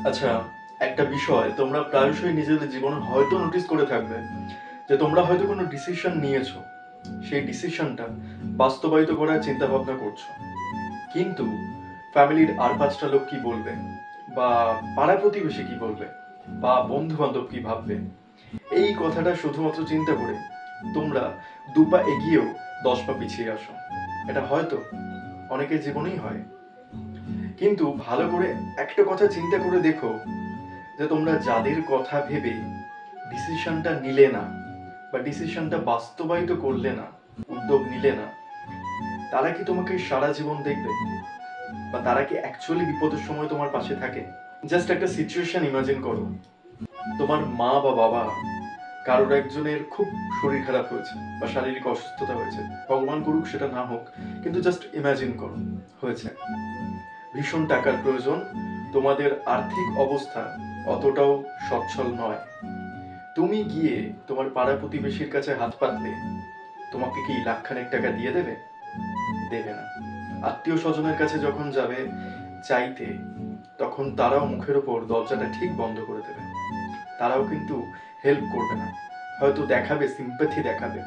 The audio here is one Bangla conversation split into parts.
আচ্ছা, একটা বিষয় তোমরা প্রায়শই নিজেদের জীবনে হয়তো নোটিস করে থাকবে যে তোমরা হয়তো কোনো ডিসিশন নিয়েছো, সেই ডিসিশনটা বাস্তবায়িত করার চিন্তা ভাবনা করছো, কিন্তু ফ্যামিলির আর পাঁচটা লোক কি বলবে, বা পাড়া প্রতিবেশী কি বলবে, বা বন্ধু বান্ধব কি ভাববে, এই কথাটা শুধুমাত্র চিন্তা করে তোমরা দুপা এগিয়েও 10 পা পিছিয়ে আসো। এটা হয়তো অনেকের জীবনেই হয়। কিন্তু ভালো করে একটা কথা চিন্তা করে দেখো যে তোমরা যাদের কথা ভেবে ডিসিশনটা নিলে না, বা ডিসিশনটা বাস্তবায়িত করলে না, উদ্যোগ নিলে না, তারা কি তোমাকে সারা জীবন দেখবে, বা তারা কি অ্যাকচুয়ালি বিপদের সময় তোমার পাশে থাকে? জাস্ট একটা সিচুয়েশন ইমাজিন করো, তোমার মা বা বাবা কারোর একজনের খুব শরীর খারাপ হয়েছে বা শারীরিক অসুস্থতা হয়েছে, ভগবান করুক সেটা না হোক, কিন্তু জাস্ট ইমাজিন করো হয়েছে, ভীষণ টাকার প্রয়োজন, তোমাদের আর্থিক অবস্থা অতটাও সচ্ছল নয়, তুমি গিয়ে তোমার পাড়া প্রতিবেশীর কাছে হাত পাতলে তোমাকে কি লাখখানেক টাকা দিয়ে দেবে? দেবে না। আত্মীয় স্বজনের কাছে যখন যাবে চাইতে, তখন তারাও মুখের ওপর দরজাটা ঠিক বন্ধ করে দেবে, তারাও কিন্তু হেল্প করবে না, হয়তো দেখাবে, সিম্প্যাথি দেখাবে,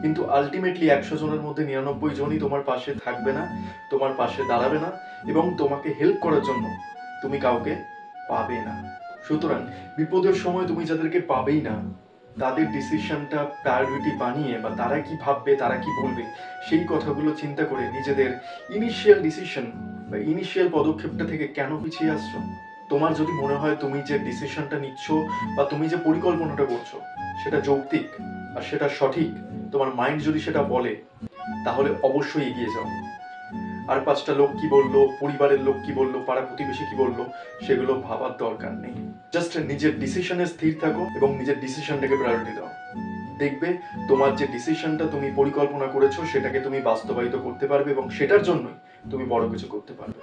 কিন্তু আলটিমেটলি 100 জনের মধ্যে 99 জনই তোমার পাশে থাকবে না, তোমার পাশে দাঁড়াবে না, এবং তোমাকে হেল্প করার জন্য তুমি কাউকে পাবে না। সুতরাং বিপদের সময় তুমি যাদেরকে পাবেই না, তাদের ডিসিশনটা প্রায়োরিটি বানিয়ে, বা তারা কি ভাববে, তারা কি বলবে, সেই কথাগুলো চিন্তা করে নিজেদের ইনিশিয়াল ডিসিশন বা ইনিশিয়াল পদক্ষেপটা থেকে কেন পিছিয়ে আসছো? তোমার যদি মনে হয় তুমি যে ডিসিশনটা নিচ্ছ বা তুমি যে পরিকল্পনাটা করছো সেটা যৌক্তিক আর সেটা সঠিক, তোমার মাইন্ড যদি সেটা বলে, তাহলে অবশ্যই এগিয়ে যাও। আর পাঁচটা লোক কি বললো, পরিবারের লোক কি বললো, পাড়া প্রতিবেশী কি বললো, সেগুলো ভাবার দরকার নেই। জাস্ট নিজের ডিসিশনে স্থির থাকো এবং নিজের ডিসিশনটাকে প্রায়োরিটি দাও। দেখবে তোমার যে ডিসিশনটা তুমি পরিকল্পনা করেছো সেটাকে তুমি বাস্তবায়িত করতে পারবে, এবং সেটার জন্যই তুমি বড় কিছু করতে পারবে।